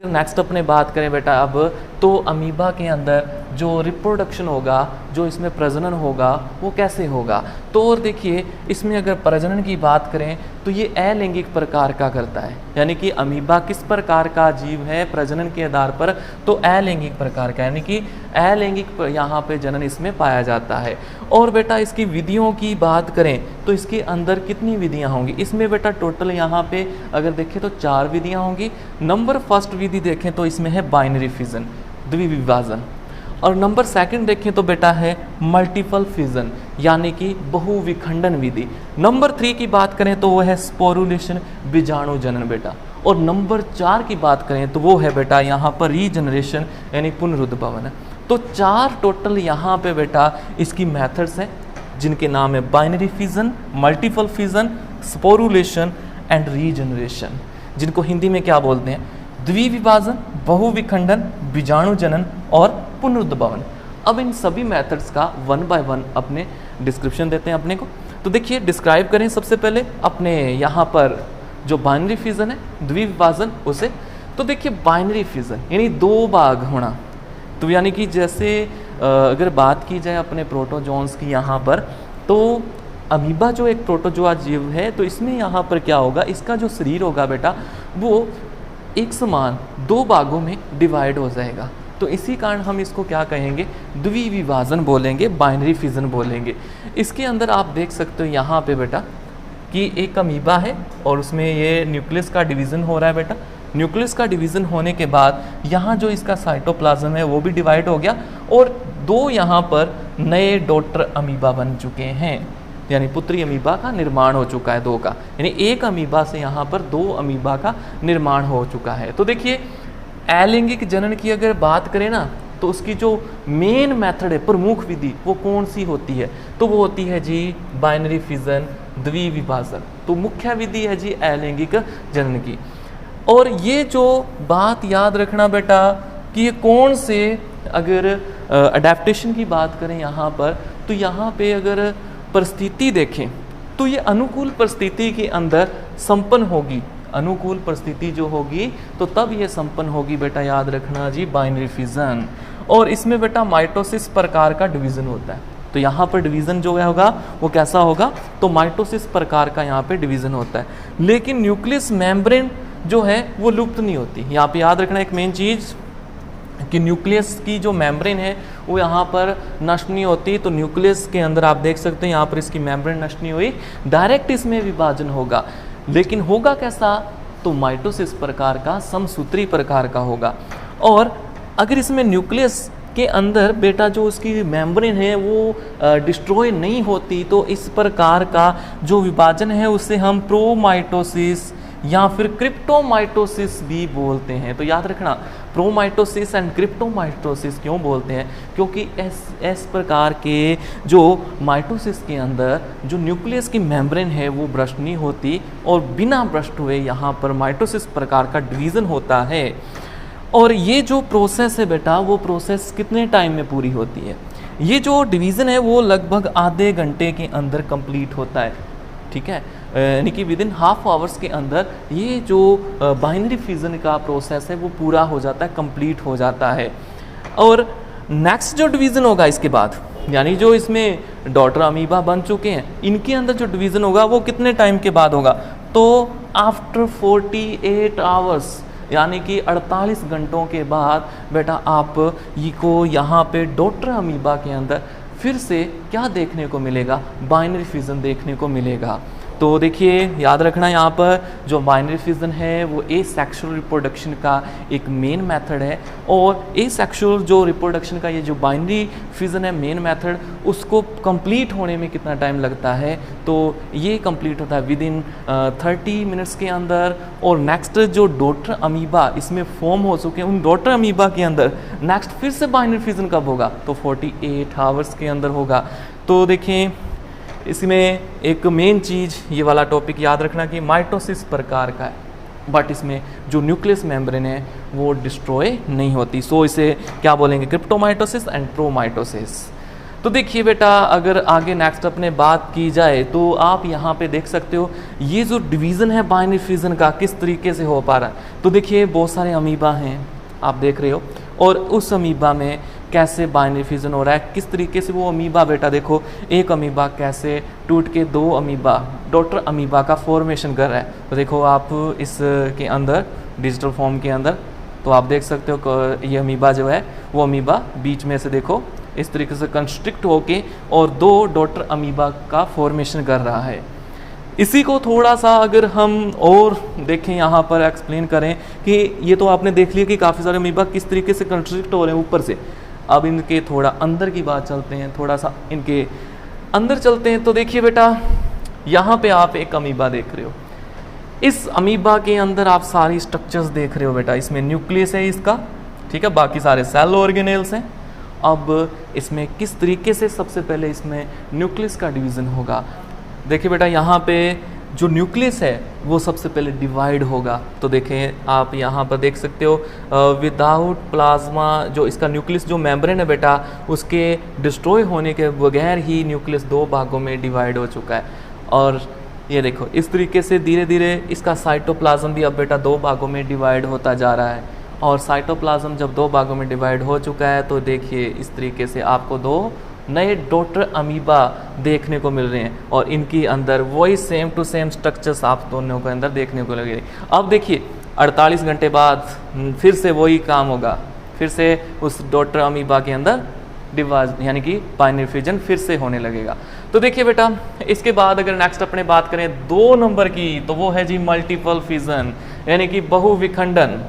Next अपने बात करें बेटा अब, तो अमीबा के अंदर जो रिप्रोडक्शन होगा, जो इसमें प्रजनन होगा, वो कैसे होगा। तो और देखिए, इसमें अगर प्रजनन की बात करें तो ये अलैंगिक प्रकार का करता है, यानी कि अमीबा किस प्रकार का जीव है प्रजनन के आधार पर, तो अलैंगिक प्रकार का, यानी कि अलैंगिक यहाँ पे जनन इसमें पाया जाता है। और बेटा इसकी विधियों की बात करें तो इसके अंदर कितनी विधियाँ होंगी, इसमें बेटा टोटल यहाँ पे अगर देखें तो 4 विधियाँ होंगी। नंबर फर्स्ट विधि देखें तो इसमें है बाइनरी फिजन, द्विविभाजन, और नंबर सेकंड देखें तो बेटा है मल्टीपल फिजन, यानी कि बहुविखंडन विधि। नंबर 3 की बात करें तो वो है स्पोरुलेशन, बीजाणु जनन बेटा। और नंबर 4 की बात करें तो वो है बेटा यहाँ पर रीजनरेशन, यानी पुनरुद्भवन। तो 4 टोटल यहाँ पे बेटा इसकी मेथड्स हैं, जिनके नाम है binary fission, multiple fission, sporulation and regeneration, जिनको हिंदी में क्या बोलते हैं, द्विविभाजन, बहुविखंडन, बीजाणु जनन और पुनरुद्भवन। अब इन सभी मेथड्स का 1 बाय 1 अपने डिस्क्रिप्शन देते हैं अपने को। तो देखिए डिस्क्राइब करें सबसे पहले अपने यहाँ पर जो बाइनरी फिजन है, द्विविभाजन उसे। तो देखिए बाइनरी फिजन यानी 2 भाग होना, तो यानी कि जैसे अगर बात की जाए अपने प्रोटोजोन्स की यहाँ पर, तो अमीबा जो एक प्रोटोजोआ जीव है, तो इसमें यहाँ पर क्या होगा, इसका जो शरीर होगा बेटा वो एक समान 2 भागों में डिवाइड हो जाएगा। तो इसी कारण हम इसको क्या कहेंगे, द्विविभाजन बोलेंगे, बाइनरी फिजन बोलेंगे। इसके अंदर आप देख सकते हो यहाँ पे बेटा कि एक अमीबा है और उसमें ये न्यूक्लियस का डिवीज़न हो रहा है बेटा। न्यूक्लियस का डिवीज़न होने के बाद यहाँ जो इसका साइटोप्लाज्म है वो भी डिवाइड हो गया, और 2 यहाँ पर नए डॉटर अमीबा बन चुके हैं, यानी पुत्री अमीबा का निर्माण हो चुका है 2 का, यानी एक अमीबा से यहाँ पर 2 अमीबा का निर्माण हो चुका है। तो देखिए अलैंगिक जनन की अगर बात करें ना, तो उसकी जो मेन मेथड है, प्रमुख विधि, वो कौन सी होती है, तो वो होती है जी बाइनरी फिजन, द्विविभाजन। तो मुख्य विधि है जी अलैंगिक जनन की। और ये जो बात याद रखना बेटा कि ये कौन से, अगर अडेप्टेशन की बात करें यहाँ पर, तो यहाँ पे अगर परिस्थिति देखें तो ये अनुकूल परिस्थिति के अंदर संपन्न होगी, अनुकूल परिस्थिति जो होगी तो तब ये संपन्न होगी बेटा, याद रखना जी बाइनरी फिजन। और इसमें बेटा माइटोसिस प्रकार का डिवीज़न होता है, तो यहाँ पर डिवीज़न जो है होगा वो कैसा होगा, तो माइटोसिस प्रकार का यहाँ पे डिवीज़न होता है। लेकिन न्यूक्लियस मेम्ब्रेन जो है वो लुप्त नहीं होती। यहाँ पे याद रखना एक मेन चीज़ कि न्यूक्लियस की जो मेम्ब्रेन है वो यहाँ पर नष्ट नहीं होती। तो न्यूक्लियस के अंदर आप देख सकते हैं यहाँ पर इसकी मेम्ब्रेन नष्ट नहीं हुई, डायरेक्ट इसमें विभाजन होगा। लेकिन होगा कैसा, तो माइटोसिस प्रकार का, समसूत्री प्रकार का होगा। और अगर इसमें न्यूक्लियस के अंदर बेटा जो उसकी मेम्ब्रेन है वो डिस्ट्रॉय नहीं होती, तो इस प्रकार का जो विभाजन है उसे हम प्रोमाइटोसिस या फिर क्रिप्टोमाइटोसिस भी बोलते हैं। तो याद रखना प्रोमाइटोसिस एंड क्रिप्टोमाइटोसिस क्यों बोलते हैं, क्योंकि इस प्रकार के जो माइटोसिस के अंदर जो न्यूक्लियस की मेम्ब्रेन है वो भ्रष्ट नहीं होती, और बिना भ्रष्ट हुए यहाँ पर माइटोसिस प्रकार का डिवीज़न होता है। और ये जो प्रोसेस है बेटा, वो प्रोसेस कितने टाइम में पूरी होती है, ये जो डिवीज़न है वो लगभग आधे घंटे के अंदर कंप्लीट होता है, ठीक है, यानी कि विद इन हाफ आवर्स के अंदर ये जो बाइनरी फिजन का प्रोसेस है वो पूरा हो जाता है, कंप्लीट हो जाता है। और नेक्स्ट जो डिवीज़न होगा इसके बाद, यानी जो इसमें डॉटर अमीबा बन चुके हैं, इनके अंदर जो डिवीज़न होगा वो कितने टाइम के बाद होगा, तो आफ्टर 48 आवर्स, यानी कि 48 घंटों के बाद बेटा आप ये को यहाँ पे डॉटर अमीबा के अंदर फिर से क्या देखने को मिलेगा, बाइनरी फिजन देखने को मिलेगा। तो देखिए याद रखना यहाँ पर जो बाइनरी फिजन है वो एसेक्सुअल रिप्रोडक्शन का एक मेन मेथड है, और एसेक्सुअल जो रिप्रोडक्शन का ये जो बाइनरी फिजन है मेन मेथड, उसको कंप्लीट होने में कितना टाइम लगता है, तो ये कंप्लीट होता है विद इन 30 मिनट्स के अंदर। और नेक्स्ट जो डॉटर अमीबा इसमें फॉर्म हो चुके हैं, उन डॉटर अमीबा के अंदर नेक्स्ट फिर से बाइनरी फिजन कब होगा, तो 48 आवर्स के अंदर होगा। तो देखें इसमें एक मेन चीज़ ये वाला टॉपिक याद रखना कि माइटोसिस प्रकार का है, बट इसमें जो न्यूक्लियस मेम्ब्रेन है वो डिस्ट्रॉय नहीं होती। सो इसे क्या बोलेंगे, क्रिप्टोमाइटोसिस एंड प्रोमाइटोसिस। तो देखिए बेटा, अगर आगे नेक्स्ट अपने बात की जाए तो आप यहाँ पे देख सकते हो ये जो डिवीज़न है बाइनरी फ्यूजन का किस तरीके से हो पा रहा है। तो देखिए बहुत सारे अमीबा हैं आप देख रहे हो, और उस अमीबा में कैसे बाइनरी फ्यूजन हो रहा है, किस तरीके से वो अमीबा बेटा देखो एक अमीबा कैसे टूट के दो अमीबा डॉटर अमीबा का फॉर्मेशन कर रहा है। तो देखो आप इसके अंदर डिजिटल फॉर्म के अंदर तो आप देख सकते हो ये अमीबा जो है वो अमीबा बीच में से देखो इस तरीके से कंस्ट्रिक्ट होके और दो डॉटर अमीबा का फॉर्मेशन कर रहा है। इसी को थोड़ा सा अगर हम और देखें यहाँ पर एक्सप्लेन करें कि ये तो आपने देख लिया कि काफ़ी सारे अमीबा किस तरीके से कंस्ट्रिक्ट हो रहे हैं ऊपर से। अब इनके थोड़ा अंदर की बात चलते हैं, थोड़ा सा इनके अंदर चलते हैं। तो देखिए बेटा, यहाँ पे आप एक अमीबा देख रहे हो, इस अमीबा के अंदर आप सारी स्ट्रक्चर्स देख रहे हो बेटा। इसमें न्यूक्लियस है इसका, ठीक है, बाकी सारे सेल ऑर्गेनेल्स हैं। अब इसमें किस तरीके से सबसे पहले इसमें न्यूक्लियस का डिवीज़न होगा। देखिए बेटा, यहाँ पे जो न्यूक्लियस है वो सबसे पहले डिवाइड होगा। तो देखें आप यहाँ पर देख सकते हो विदाउट प्लाज्मा जो इसका न्यूक्लियस जो मेम्ब्रेन है बेटा उसके डिस्ट्रॉय होने के बगैर ही न्यूक्लियस दो भागों में डिवाइड हो चुका है। और ये देखो इस तरीके से धीरे धीरे इसका साइटोप्लाज्म भी अब बेटा दो भागों में डिवाइड होता जा रहा है। और साइटोप्लाज्म जब दो भागों में डिवाइड हो चुका है तो देखिए इस तरीके से आपको दो नए डॉटर अमीबा देखने को मिल रहे हैं और इनके अंदर वही सेम टू सेम स्ट्रक्चर्स आप दोनों के अंदर देखने को लगे। अब देखिए 48 घंटे बाद फिर से वही काम होगा, फिर से उस डॉटर अमीबा के अंदर डिवाइड यानी कि बाइनरी फ्यूजन फिर से होने लगेगा। तो देखिए बेटा, इसके बाद अगर नेक्स्ट अपने बात करें 2 नंबर की तो वो है जी मल्टीपल फ्यूजन यानी कि बहुविखंडन।